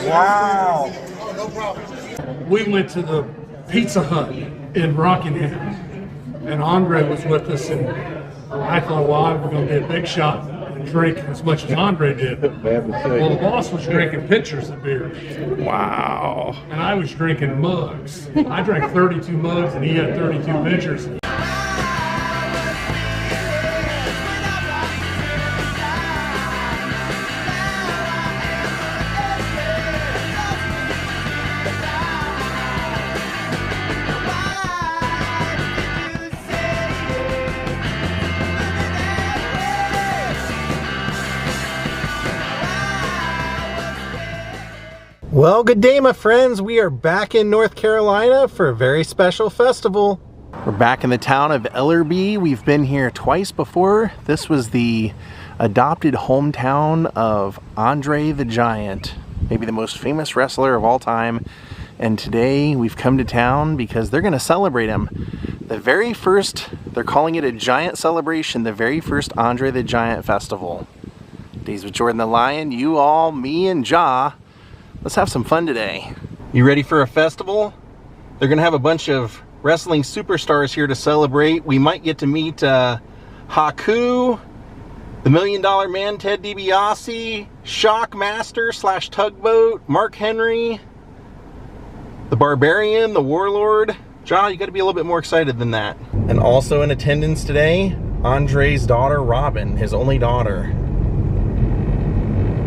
Wow. We went to the Pizza Hut in Rockingham, and Andre was with us, and I thought, well, I'm going to be a big shot and drink as much as Andre did. Well, the boss was drinking pitchers of beer. Wow. And I was drinking mugs. I drank 32 mugs, and he had 32 pitchers. Well, good day, my friends. We are back in North Carolina for a very special festival. We're back in the town of Ellerbe. We've been here twice before. This was the adopted hometown of Andre the Giant, maybe the most famous wrestler of all time. And today we've come to town because they're going to celebrate him. The very first, they're calling it a giant celebration, the very first Andre the Giant festival. Daze with Jordan the Lion, you all, me and Ja. Let's have some fun today. You ready for a festival? They're gonna have a bunch of wrestling superstars here to celebrate. We might get to meet HAKU, the $1 Million Man, Ted DiBiase, Shockmaster / Tugboat, Mark Henry, the Barbarian, the Warlord. John, you gotta be a little bit more excited than that. And also in attendance today, Andre's daughter, Robin, his only daughter.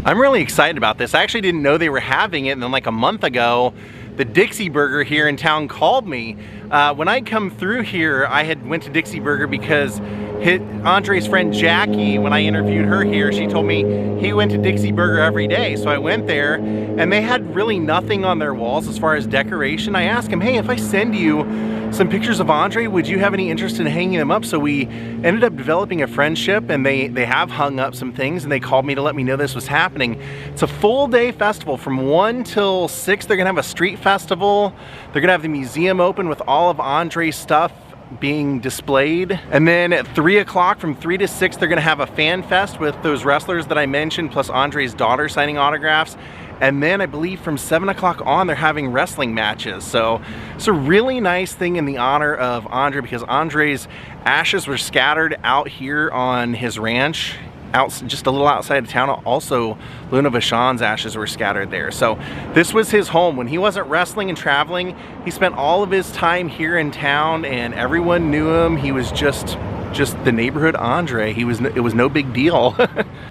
I'm really excited about this. I actually didn't know they were having it, and then like a month ago, the Dixie Burger here in town called me. When I come through here, I had went to Dixie Burger because Andre's friend Jackie, when I interviewed her here, she told me he went to Dixie Burger every day. So I went there, and they had really nothing on their walls as far as decoration. I asked him, hey, if I send you some pictures of Andre, would you have any interest in hanging them up? So we ended up developing a friendship, and they have hung up some things, and they called me to let me know this was happening. It's a full day festival from 1 till 6. They're gonna have a street festival. They're gonna have the museum open with all of Andre's stuff being displayed. And then at 3 o'clock, from 3 to 6, they're gonna have a fan fest with those wrestlers that I mentioned, plus Andre's daughter signing autographs. And then I believe from 7 o'clock on, they're having wrestling matches. So it's a really nice thing in the honor of Andre, because Andre's ashes were scattered out here on his ranch, just a little outside of town. Also, Luna Vachon's ashes were scattered there. So this was his home. When he wasn't wrestling and traveling, he spent all of his time here in town, and everyone knew him. He was just the neighborhood Andre. It was no big deal.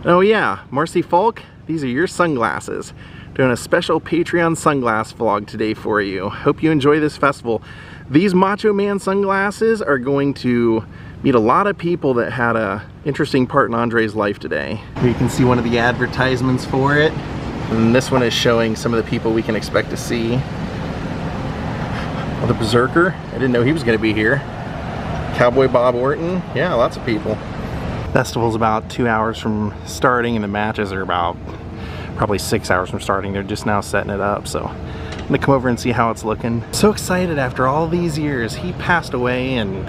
Oh yeah, Marcy Falk, these are your sunglasses. Doing a special Patreon sunglass vlog today for you. Hope you enjoy this festival. These Macho Man sunglasses are going to meet a lot of people that had a interesting part in Andre's life today. Here you can see one of the advertisements for it. And this one is showing some of the people we can expect to see. Oh, the Berserker, I didn't know he was gonna be here. Cowboy Bob Orton, yeah, lots of people. Festival's about 2 hours from starting, and the matches are about probably 6 hours from starting. They're just now setting it up, so I'm gonna come over and see how it's looking. So excited after all these years. He passed away in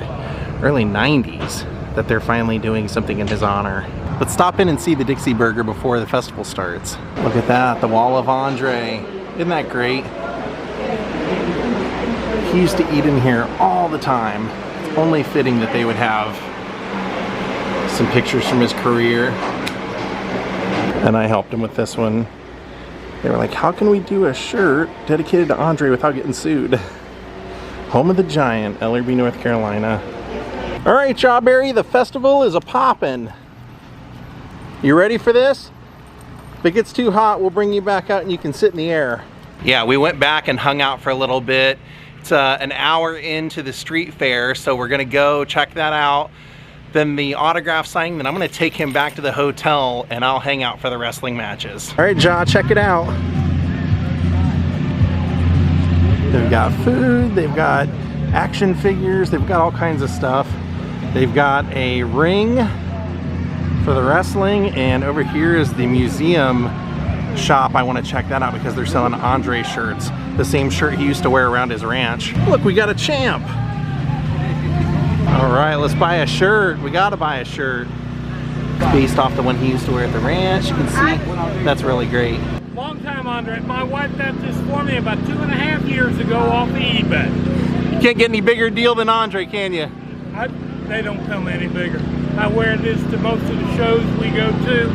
early 90s, that they're finally doing something in his honor. Let's stop in and see the Dixie Burger before the festival starts. Look at that, the wall of Andre. Isn't that great? He used to eat in here all the time. It's only fitting that they would have some pictures from his career. And I helped him with this one. They were like, how can we do a shirt dedicated to Andre without getting sued? Home of the Giant, Ellerbe, North Carolina. All right, Jawberry, the festival is a-poppin'. You ready for this? If it gets too hot, we'll bring you back out and you can sit in the air. Yeah, we went back and hung out for a little bit. It's an hour into the street fair, so we're gonna go check that out. Then the autograph signing, then I'm gonna take him back to the hotel and I'll hang out for the wrestling matches. All right, Ja, check it out. They've got food, they've got action figures, they've got all kinds of stuff. They've got a ring for the wrestling, and over here is the museum shop. I want to check that out because they're selling Andre shirts, the same shirt he used to wear around his ranch. Look, we got a champ. All right, let's buy a shirt. We gotta buy a shirt. It's based off the one he used to wear at the ranch. You can see that's really great. Long time Andre. My wife got this for me about 2.5 years ago off of eBay. You can't get any bigger deal than Andre, can you? They don't come any bigger. I wear this to most of the shows we go to,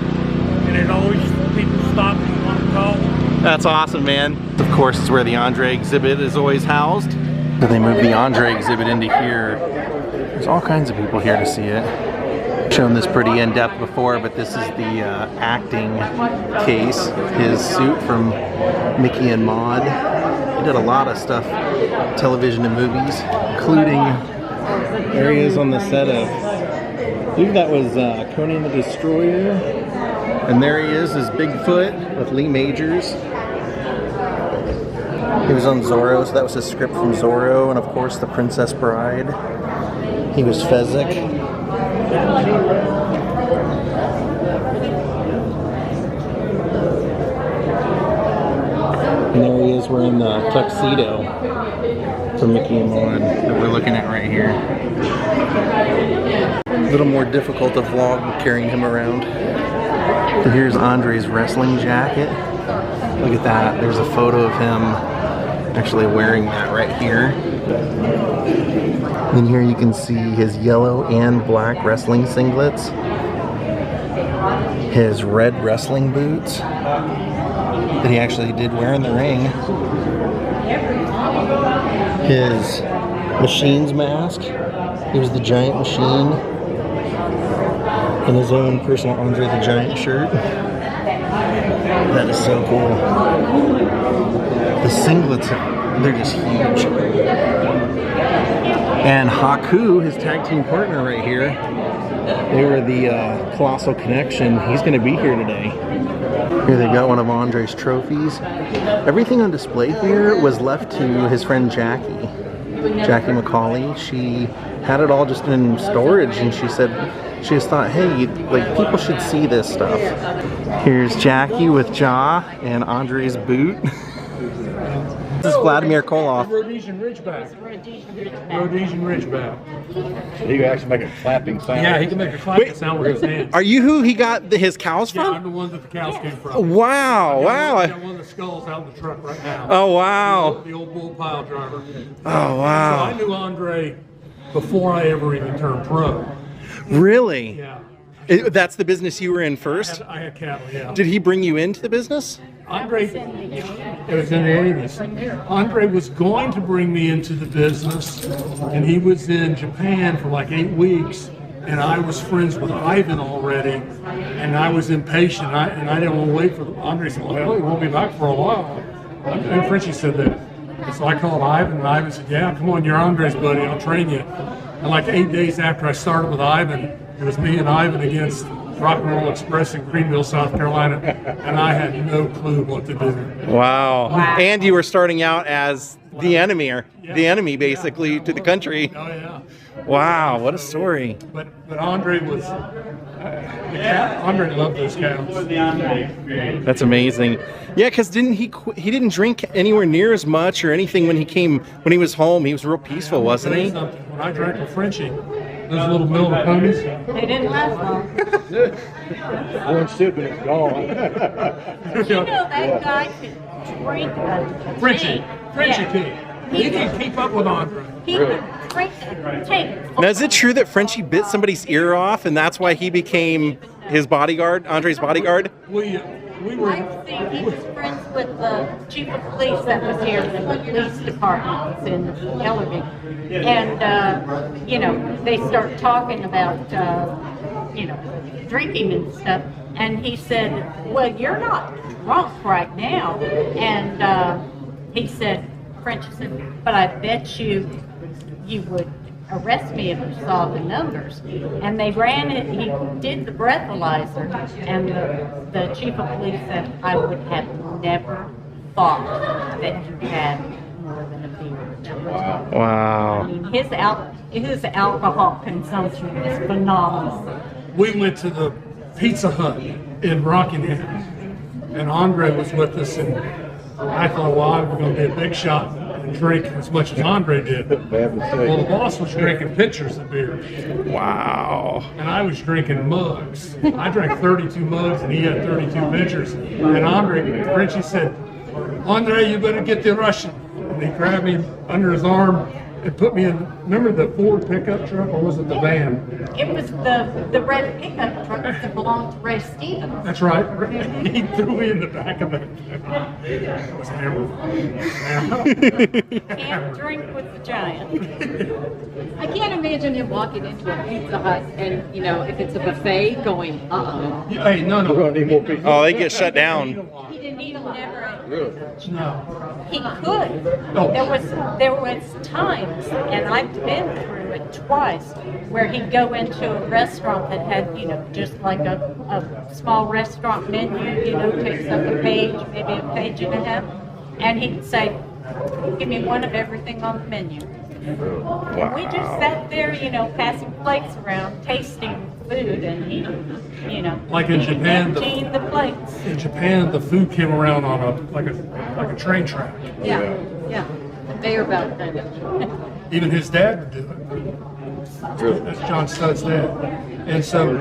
and it always, people stop and want to talk. That's awesome, man. Of course, it's where the Andre exhibit is always housed. So they moved the Andre exhibit into here. There's all kinds of people here to see it. I've shown this pretty in-depth before, but this is the acting case. His suit from Mickey and Maude. He did a lot of stuff, television and movies, including areas on the set of, I believe that was Conan the Destroyer. And there he is Bigfoot with Lee Majors. He was on Zorro, so that was his script from Zorro, and of course The Princess Bride. He was Fezzik. And there he is wearing the tuxedo from Mickey and Maude that we're looking at right here. A little more difficult to vlog carrying him around. So here's Andre's wrestling jacket. Look at that. There's a photo of him actually wearing that right here. And here you can see his yellow and black wrestling singlets. His red wrestling boots that he actually did wear in the ring. His Machine's mask. He was the Giant Machine. And his own personal Andre the Giant shirt. That is so cool. The singlets, they're just huge. And HAKU, his tag team partner right here, they were the Colossal Connection. He's going to be here today. Here they got one of Andre's trophies. Everything on display here was left to his friend Jackie McCauley. She had it all just in storage, and she said, she just thought, hey, like, people should see this stuff. Here's Jackie with Jaw and Andre's boot. This is Vladimir Koloff. Rhodesian Ridgeback. Rhodesian Ridgeback. He can actually make a clapping sound. Yeah, he can make a clapping sound with his hands. Are you who he got his cows Yeah, from? I'm the one that the cows came from. Wow, wow. I got one of the skulls out in the truck right now. Oh, wow. The old bull pile driver. Oh, wow. So I knew Andre before I ever even turned pro. Really? Yeah. That's the business you were in first? I had cattle, yeah. Did he bring you into the business? Andre, it was in the 80s. Andre was going to bring me into the business, and he was in Japan for like 8 weeks, and I was friends with Ivan already, and I was impatient, and I didn't want to wait for Andre. Said, well, he won't be back for a while. And Frenchie said that. And so I called Ivan, and Ivan said, yeah, come on, you're Andre's buddy, I'll train you. And like 8 days after I started with Ivan, it was me and Ivan against Rock and Roll Express in Greenville, South Carolina, and I had no clue what to do. Wow. And you were starting out as the enemy, basically, to the country. Oh yeah. Wow, what a story. But Andre was, Andre loved those cows. That's amazing. Yeah, because he didn't drink anywhere near as much or anything when he was home. He was real peaceful, wasn't he? When I drank with Frenchie, those little Miller ponies. They didn't last long. One sip and it's gone. You know that guy could drink a Frenchie Yeah. could. He could keep up with Andre. He could drink take. Now, is it true that Frenchie bit somebody's ear off and that's why he became his bodyguard, Andre's bodyguard? We were. I think he was friends with the chief of police that was here in the police department in Ellerbe. And, they start talking about, drinking and stuff. And he said, well, you're not drunk right now. And he said, Frenchie said, but I bet you would arrest me if you saw the numbers. And they ran it, he did the breathalyzer, and the chief of police said, I would have never thought that you had more than a beer. Wow. I mean, his alcohol consumption is phenomenal. We went to the Pizza Hut in Rockingham, and Andre was with us, and I thought, well, I'm going to be a big shot and drink as much as Andre did. Well, the boss was drinking pitchers of beer. Wow. And I was drinking mugs. I drank 32 mugs, and he had 32 pitchers. And Frenchie said, Andre, you better get the Russian. And he grabbed me under his arm and put me in, remember the Ford pickup truck, or was it the van? It was the red pickup truck that belonged to Ray Stevens. That's right. He threw me in the back of it. It was hammered. Can't drink with the giant. I can't imagine him walking into a Pizza Hut and, you know, if it's a buffet, going, uh-oh. Hey, no. We're gonna need more people. Oh, they get shut down. He didn't eat them never. No. He could. There was times, and I've been through it twice, where he'd go into a restaurant that had, you know, just like a small restaurant menu, you know, takes up a page, maybe a page and a half, and he'd say, "Give me one of everything on the menu." Wow. We just sat there, you know, passing plates around, tasting food, and he, you know, Like in he Japan, emptied the plates. In Japan, the food came around on a train track. Yeah, yeah. Conveyor belt kind of. Even his dad would do it. Really? That's John Stud's dad. And so,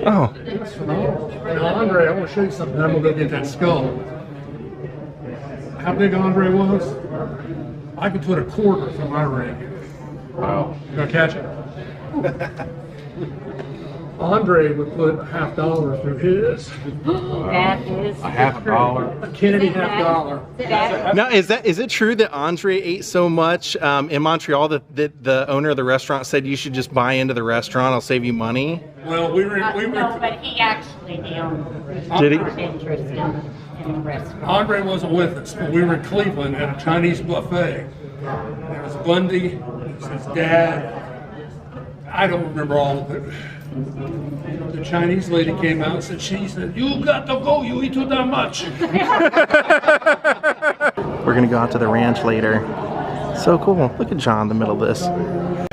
Oh, it's phenomenal. Now, Andre, I want to show you something. Then we'll go get that skull. How big Andre was? I could put a quarter through my ring. Wow. You gonna catch it? Andre would put $50 through his. That is A half a dollar. A Kennedy $50. That, now is it true that Andre ate so much in Montreal that the owner of the restaurant said you should just buy into the restaurant? I'll save you money. Well, no, but he actually owned Did he? interest in the restaurant. Andre wasn't with us, but we were in Cleveland at a Chinese buffet. There was Bundy, there was his dad. I don't remember all of it. The Chinese lady came out and said, "You got to go, you eat too damn much." We're gonna go out to the ranch later. So cool. Look at John in the middle of this.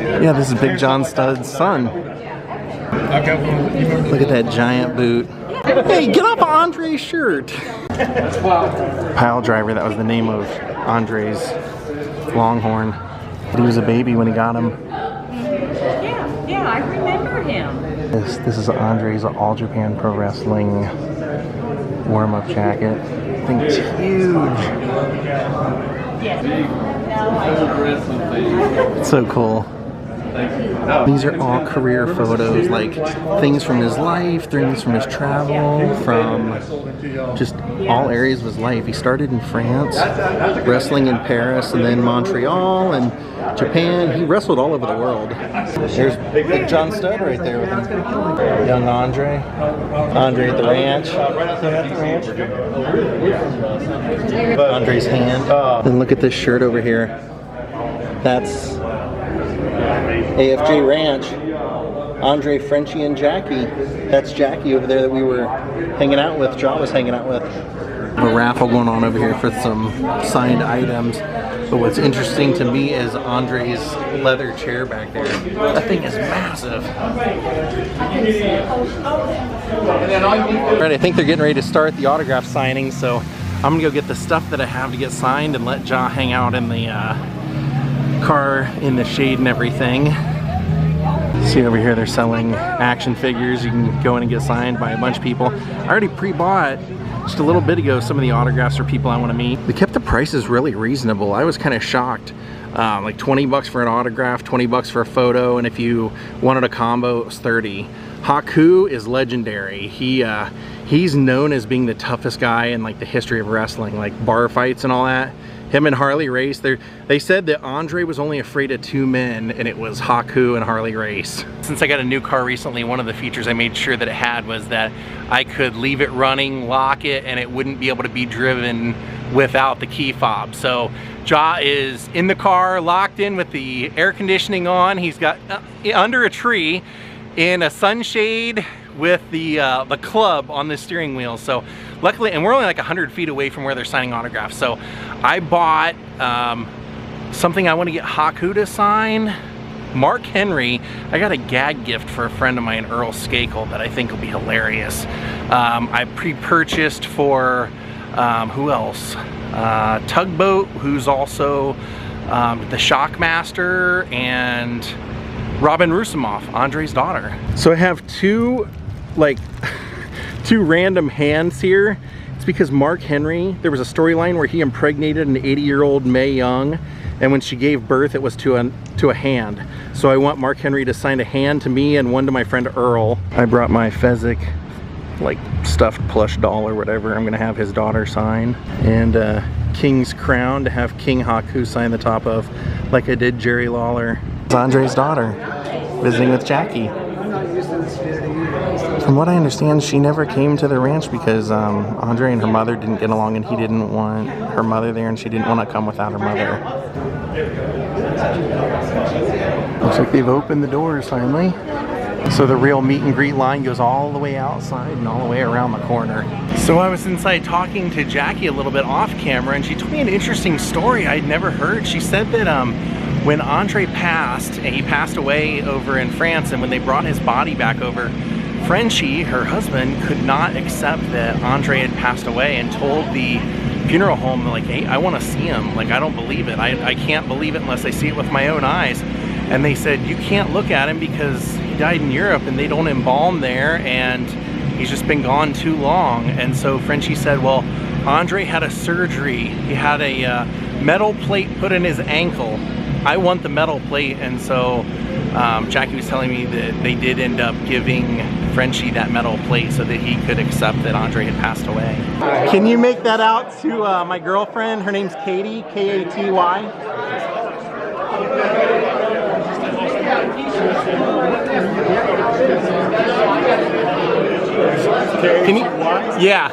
Yeah, this is Big John Stud's son. I've got one. Look at that giant boot. Hey, get off Andre's shirt. Pile Driver, that was the name of Andre's Longhorn. He was a baby when he got him. Yeah, I remember him. This is Andre's All Japan Pro Wrestling warm-up jacket. I think it's huge. It's so cool. These are all career photos, like things from his life, things from his travel, from just all areas of his life. He started in France, wrestling in Paris, and then Montreal and Japan. He wrestled all over the world. There's Big John Stud right there with him. Young Andre. Andre at the ranch. Andre's hand. Then look at this shirt over here. That's AFJ Ranch, Andre, Frenchie, and Jackie. That's Jackie over there that we were hanging out with, John was hanging out with. A raffle going on over here for some signed items. But what's interesting to me is Andre's leather chair back there. That thing is massive. Alright, I think they're getting ready to start the autograph signing, so I'm gonna go get the stuff that I have to get signed and let John hang out in the car in the shade and everything. See over here, they're selling action figures. You can go in and get signed by a bunch of people. I already pre-bought just a little bit ago some of the autographs for people I want to meet. They kept the prices really reasonable. I was kind of shocked. Like 20 bucks for an autograph, 20 bucks for a photo, and if you wanted a combo, it was 30. HAKU is legendary. He's known as being the toughest guy in like the history of wrestling, like bar fights and all that. Him and Harley Race, they said that Andre was only afraid of two men, and it was HAKU and Harley Race. Since I got a new car recently, one of the features I made sure that it had was that I could leave it running, lock it, and it wouldn't be able to be driven without the key fob. So Ja is in the car, locked in with the air conditioning on. He's got under a tree in a sunshade with the club on the steering wheel. So luckily, and we're only like 100 feet away from where they're signing autographs. So I bought something I want to get HAKU to sign. Mark Henry, I got a gag gift for a friend of mine, Earl Skakel, that I think will be hilarious. I pre-purchased for, who else? Tugboat, who's also the Shockmaster, and Robin Rusimov, Andre's daughter. So I have two, like, Two random hands here. It's because Mark Henry, there was a storyline where he impregnated an 80-year-old Mae Young, and when she gave birth, it was to a hand. So I want Mark Henry to sign a hand to me and one to my friend Earl. I brought my Fezzik, like stuffed plush doll or whatever. I'm gonna have his daughter sign, and King's crown to have King Haku sign the top of, like I did Jerry Lawler. It's Andre's daughter, visiting with Jackie. From what I understand, she never came to the ranch because Andre and her mother didn't get along, and he didn't want her mother there, and she didn't want to come without her mother. Looks like they've opened the doors finally. So the real meet and greet line goes all the way outside and all the way around the corner. So I was inside talking to Jackie a little bit off camera, and she told me an interesting story I'd never heard. She said that when Andre passed, and he passed away over in France, and when they brought his body back over, Frenchie, her husband, could not accept that Andre had passed away and told the funeral home, like, hey, I want to see him. Like, I don't believe it. I can't believe it unless I see it with my own eyes. And they said, you can't look at him because he died in Europe and they don't embalm there, and he's just been gone too long. And so Frenchie said, well, Andre had a surgery. He had a metal plate put in his ankle. I want the metal plate. And so Jackie was telling me that they did end up giving Frenchie that metal plate so that he could accept that Andre had passed away. Can you make that out to my girlfriend? Her name's Katie, K-A-T-Y. Can you? Yeah.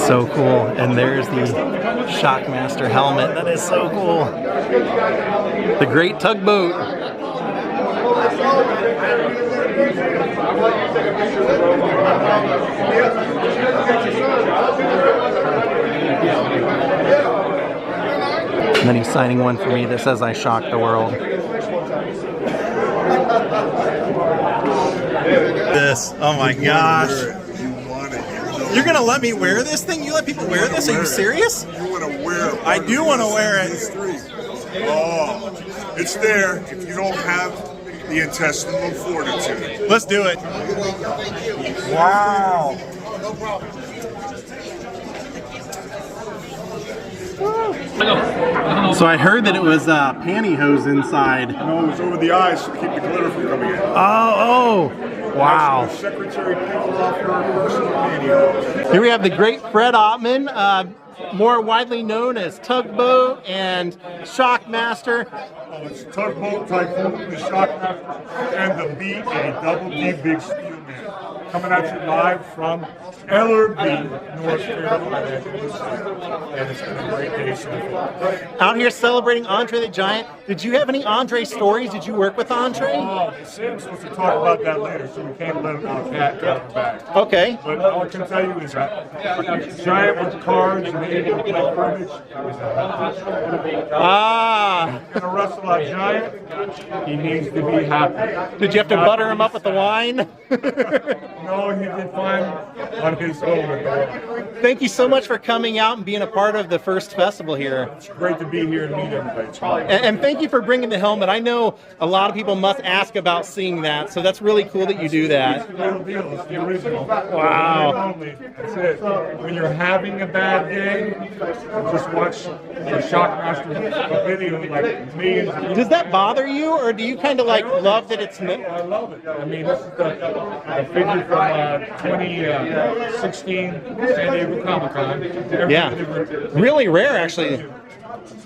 So cool. And there's the Shockmaster helmet. That is so cool. The Great Tugboat. And then he's signing one for me that says I shocked the world. This, oh my gosh. You're gonna let me wear this thing? You let people wear this? Are you serious? You want to wear it. I do want to wear it. Oh, it's there if you don't have the intestinal fortitude. Let's do it. Wow. So I heard that it was pantyhose inside. No, it was over the eyes to keep the glitter from coming in. Oh, wow. Secretary pickled off her personal pantyhose. Here we have the great Fred Ottman, more widely known as Tugboat and Shockmaster. Oh, it's Tugboat, Typhoon, the Shockmaster, and the B, a double D big steel man. Coming at you live from Ellerbe, North Carolina. And it's been a great day so far. Out here celebrating Andre the Giant. Did you have any Andre stories? Did you work with Andre? Oh, Sam's supposed to talk about that later, so we can't let him out that back. Okay. But all I can tell you is that Giant with cards and able to play cribbage. Ah. If you're going to wrestle a Giant, he needs to be happy. Did you have to butter him up with the wine? No, he did fine on his own. Thank you so much for coming out and being a part of the first festival here. It's great to be here and meet everybody. And thank you for bringing the helmet. I know a lot of people must ask about seeing that, so that's really cool that you do that. It's the real deal. It's the original. Wow. That's it. When you're having a bad day, just watch the Shockmaster video like millions of people. Does that bother you, or do you kind of like love that it's... I love it. I mean, this is the figure from 2016 San Diego Comic-Con. Yeah. Really rare, actually.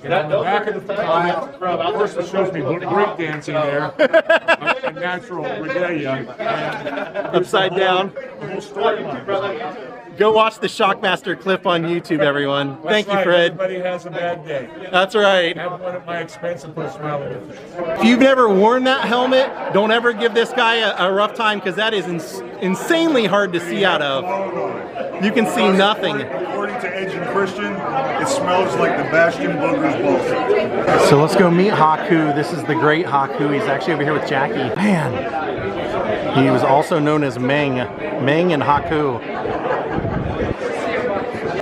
And on the back of the comic, of course, it shows me break dancing there, a natural regalia, and Upside down. the whole storyline. Go watch the Shockmaster clip on YouTube, everyone. Thank you, That's right. Fred. Everybody has a bad day. That's right. Have one at my expense and put a smile on your face. If you've never worn that helmet, don't ever give this guy a rough time, because that is insanely hard to see out of. You can see nothing. According to Edge and Christian, it smells like the Bastion Booger's balls. So let's go meet Haku. This is the great Haku. He's actually over here with Jackie. Man, he was also known as Meng and Haku.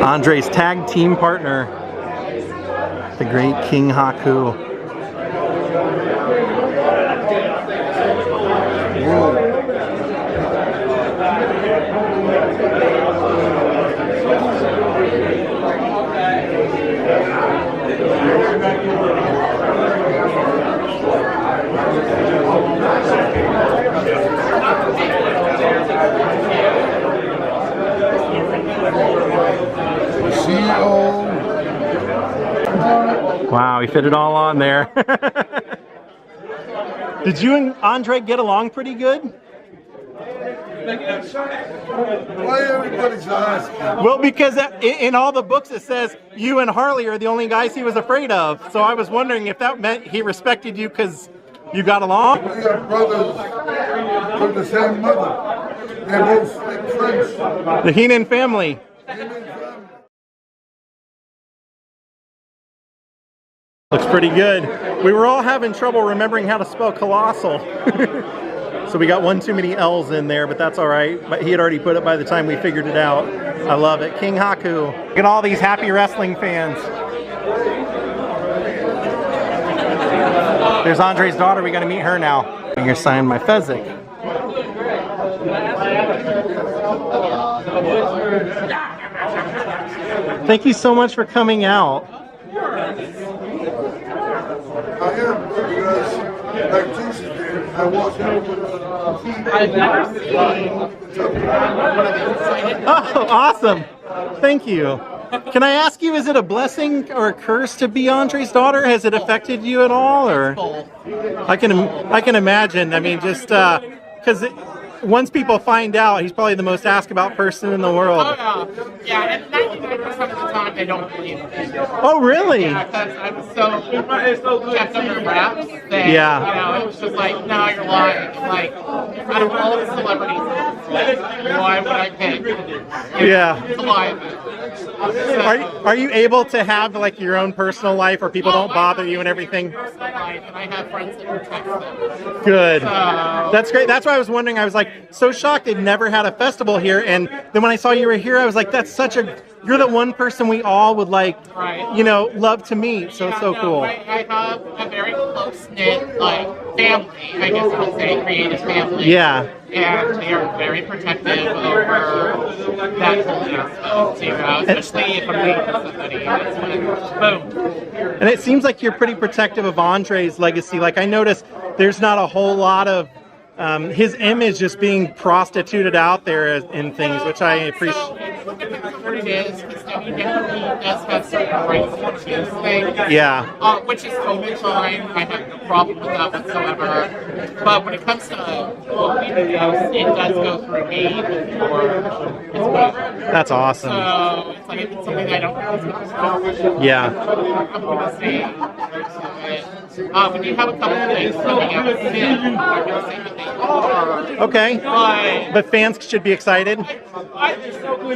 Andre's tag team partner, the great King Haku. Wow, he fit it all on there. Did you and Andre get along pretty good? Why everybody's asking? Well, because in all the books it says you and Harley are the only guys he was afraid of. So I was wondering if that meant he respected you because you got along? We are brothers from the same mother. They're both French. The Heenan family. Looks pretty good. We were all having trouble remembering how to spell colossal. So we got one too many L's in there, but that's all right. But he had already put it by the time we figured it out. I love it. King HAKU. Look at all these happy wrestling fans. There's Andre's daughter. We got to meet her now. I'm going to sign my Fezzik. Thank you so much for coming out. I am because, like Jesus did, I watched I've never seen. Oh, awesome. Thank you. Can I ask you, is it a blessing or a curse to be Andre's daughter? Has it affected you at all? Or I can imagine. I mean, just because once people find out, he's probably the most asked about person in the world. Oh, yeah. Yeah, and 99% of the time they don't believe me. Oh, really? Yeah, because I'm so kept under wraps that, Yeah. you know, it was just like, no, you're lying. Like, out of all the celebrities, why would I pick? Yeah. To lie about. Are you able to have like your own personal life where people don't bother you and everything? Personal life, and I have friends that protect them. Good. So, That's great. That's why I was wondering. I was like so shocked they've never had a festival here. And then when I saw you were here, I was like, that's such a, you're the one person we all would like, right. you know, love to meet. So it's so cool. I have a very close-knit, like, family, I guess I would say, creative family. Yeah. And they are very protective over that whole aspect, you know, especially if I'm waiting for somebody, that's when, boom. And it seems like you're pretty protective of Andre's legacy. Like I noticed there's not a whole lot of his image just being prostituted out there in things, which I appreciate. So, look at what it is, because WWE does have certain rights to his things. Yeah. Which is totally fine. I have no problem with that whatsoever. But when it comes to what we do, it does go through me before it's over. That's awesome. So it's like, if it's something I don't know is going to Yeah. I'm going to say we do have a couple of things coming out soon. I'm going to say what they are. Okay. But fans should be excited. It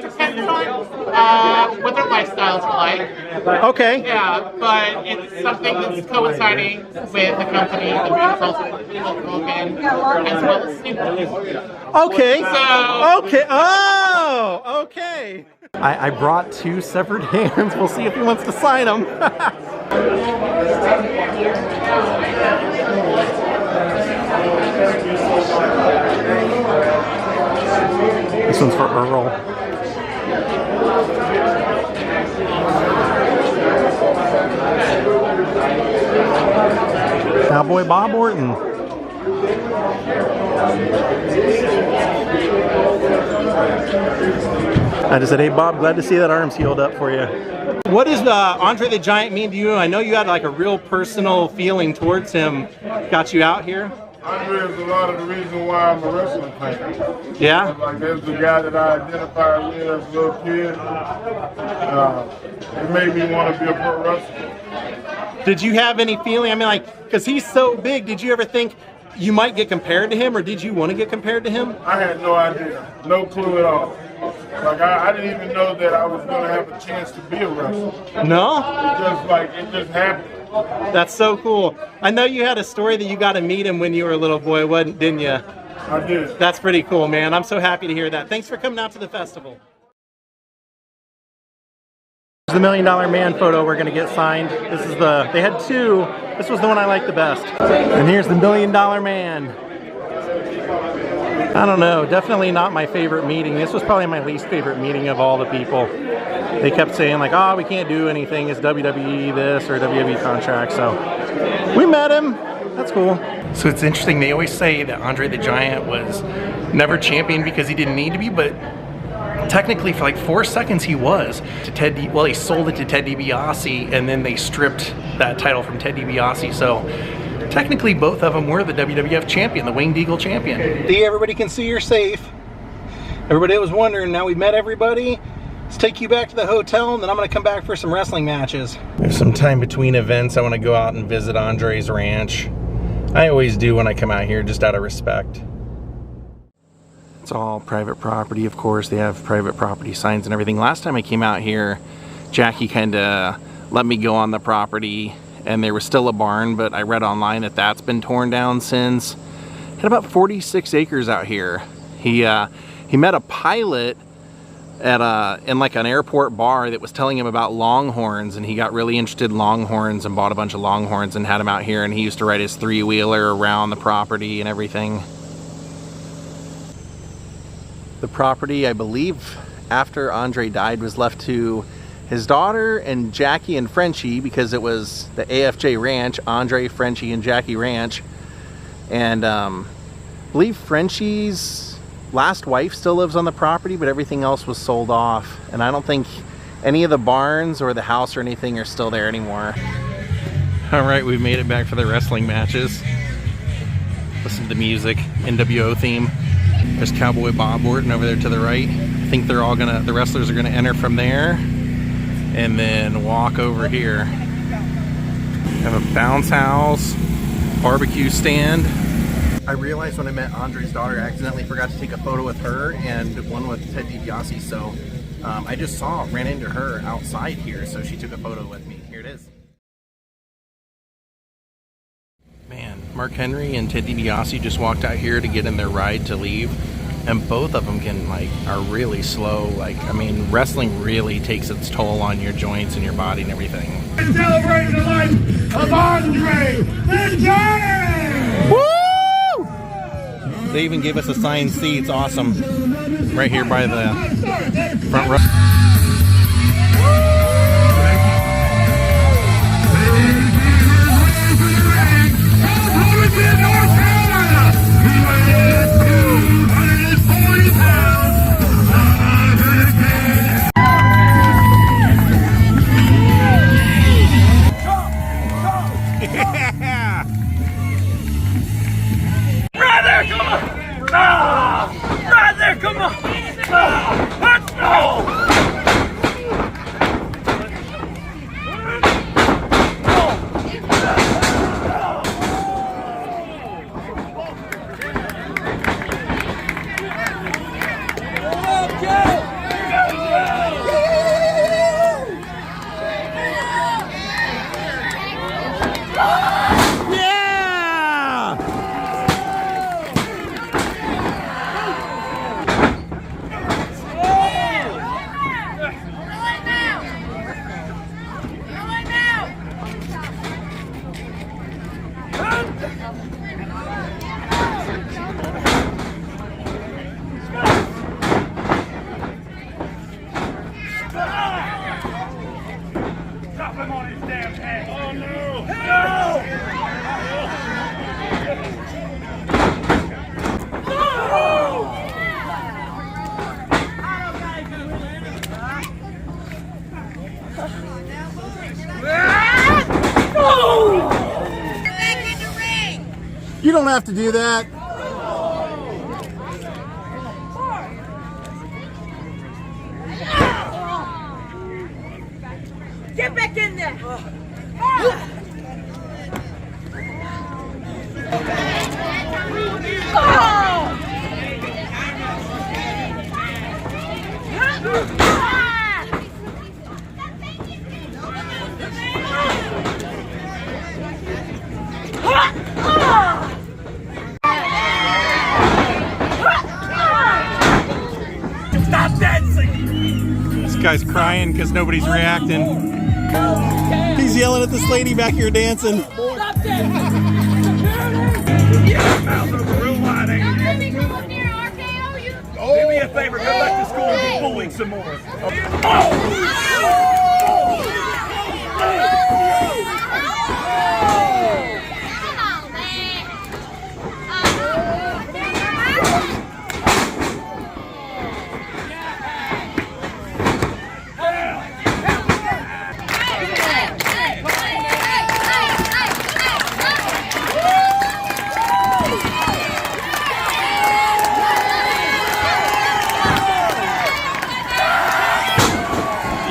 depends on what their lifestyles are like. Okay. Yeah, but it's something that's coinciding with the company that we also work with Logan, as well as Snoop. Okay. So, Okay. Oh, okay. I brought two severed hands. We'll see if he wants to sign them. This one's for Earl. Cowboy Bob Orton. I just said, hey Bob, glad to see that arm's healed up for you. What does Andre the Giant mean to you? I know you had like a real personal feeling towards him. Got you out here? Andre is a lot of the reason why I'm a wrestling fan. Yeah? Like, there's the guy that I identified with as a little kid. It made me want to be a pro wrestler. Did you have any feeling? I mean, like, because he's so big, did you ever think you might get compared to him, or did you want to get compared to him? I had no idea, no clue at all. Like, I didn't even know that I was going to have a chance to be a wrestler. No? It just happened. That's so cool. I know you had a story that you got to meet him when you were a little boy, didn't you? I did. That's pretty cool, man. I'm so happy to hear that. Thanks for coming out to the festival. Here's the $1 Million Man photo we're going to get signed. This is they had two. This was the one I liked the best. And here's the $1 Million Man. I don't know, definitely not my favorite meeting. This was probably my least favorite meeting of all the people. They kept saying like, oh, we can't do anything, it's WWE this or WWE contract, so we met him, that's cool. So it's interesting, they always say that Andre the Giant was never champion because he didn't need to be, but technically for like 4 seconds he was. Well, he sold it to Ted DiBiase and then they stripped that title from Ted DiBiase, so technically both of them were the WWF champion, the Winged Eagle champion. See, everybody can see you're safe. Everybody was wondering, now we've met everybody. Let's take you back to the hotel and then I'm gonna come back for some wrestling matches. There's some time between events. I wanna go out and visit Andre's ranch. I always do when I come out here, just out of respect. It's all private property, of course. They have private property signs and everything. Last time I came out here, Jackie kinda let me go on the property and there was still a barn, but I read online that that's been torn down since. Had about 46 acres out here. He met a pilot at in like an airport bar that was telling him about longhorns, and he got really interested in longhorns and bought a bunch of longhorns and had them out here, and he used to ride his three-wheeler around the property and everything. The property, I believe, after Andre died, was left to his daughter and Jackie and Frenchie because it was the AFJ Ranch, Andre, Frenchie, and Jackie Ranch. And I believe Frenchie's last wife still lives on the property, but everything else was sold off. And I don't think any of the barns or the house or anything are still there anymore. All right, we've made it back for the wrestling matches. Listen to the music, NWO theme. There's Cowboy Bob Orton over there to the right. I think they're all gonna, the wrestlers are gonna enter from there and then walk over here. Have a bounce house, barbecue stand. I realized when I met Andre's daughter, I accidentally forgot to take a photo with her and one with Ted DiBiase, so I just ran into her outside here, so she took a photo with me. Here it is. Man, Mark Henry and Ted DiBiase just walked out here to get in their ride to leave, and both of them are really slow. I mean, wrestling really takes its toll on your joints and your body and everything. Celebrating the life of Andre the Giant! Woo! They even gave us assigned seats, awesome. Right here by the front row. You don't have to do that. Get back in there! Stop dancing! This guy's crying because nobody's reacting. He's yelling at this lady back here dancing. Stop dancing! Yeah, mouth of real lighting. a favor, go back to school and get bullied some more.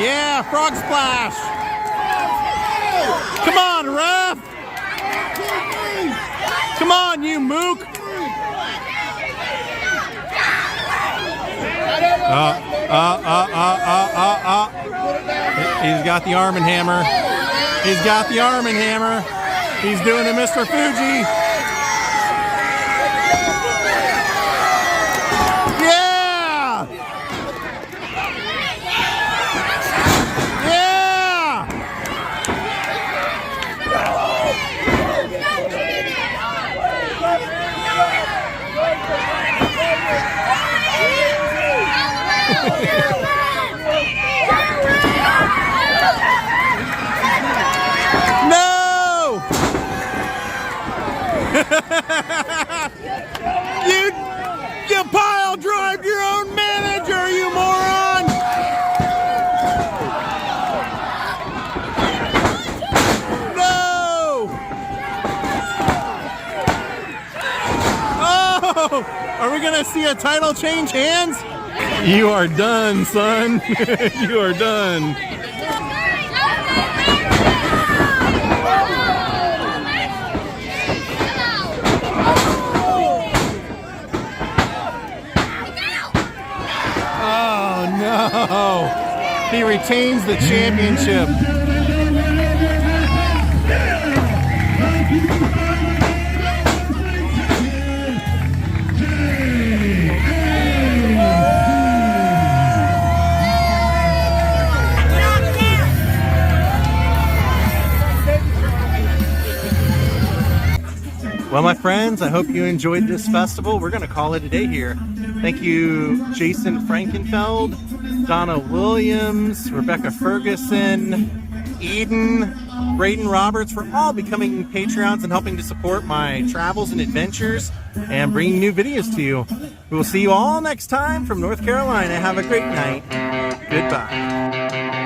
Yeah, frog splash. Come on, ref. Come on, you mook. He's got the Arm & Hammer. He's got the Arm & Hammer. He's doing the Mr. Fuji. Yeah! Yeah! No! You pile drive your own manager, you moron! No! Oh! Are we gonna see a title change hands? You are done, son. You are done. Oh no! He retains the championship. Well, my friends, I hope you enjoyed this festival. We're going to call it a day here. Thank you, Jason Frankenfeld, Donna Williams, Rebecca Ferguson, Eden, Braden Roberts for all becoming Patreons and helping to support my travels and adventures and bringing new videos to you. We will see you all next time from North Carolina. Have a great night. Goodbye.